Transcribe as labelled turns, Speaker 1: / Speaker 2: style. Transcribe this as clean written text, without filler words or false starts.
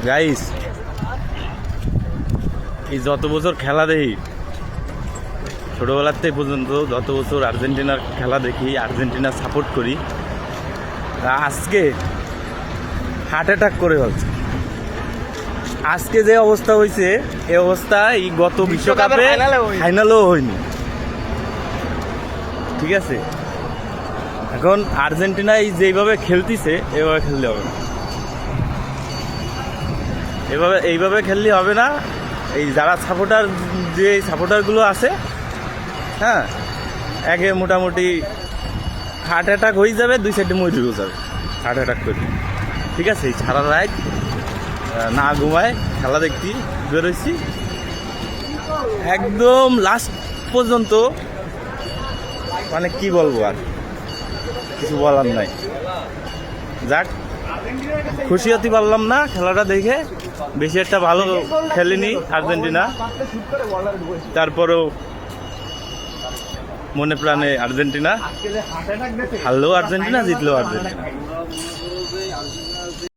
Speaker 1: Guys, এই যত বছর খেলা দেখি, ছোটবেলার থেকে পর্যন্ত যত বছর আর্জেন্টিনার খেলা দেখি, আর্জেন্টিনা সাপোর্ট করি, আজকে হার্ট অ্যাটাক করে ফেলছে। আজকে যে অবস্থা হয়েছে, এই অবস্থা এই গত বিশ্বকাপে ফাইনালও হয়নি। ঠিক আছে, এখন আর্জেন্টিনা যেভাবে খেলতেছে এভাবে খেললে হবে না, এইভাবে খেললে হবে না। এই যারা সাপোর্টারগুলো আছে, হ্যাঁ, একে মোটামুটি হার্ট অ্যাটাক হয়ে যাবে, দুই সাইডে মরেও যাবে হার্ট অ্যাটাক করে। ঠিক আছে, সারা রাত না ঘুমায় খেলা দেখতে বেরোইছি, একদম লাস্ট পর্যন্ত। মানে কি বলবো, আর কিছু বলার নাই। যাক, খুশি হতে পারলাম না খেলাটা দেখে, বেশি একটা ভালো খেলেনি আর্জেন্টিনা, তারপরেও মনে প্রাণে আর্জেন্টিনা। হারলেও আর্জেন্টিনা, জিতলেও আর্জেন্টিনা।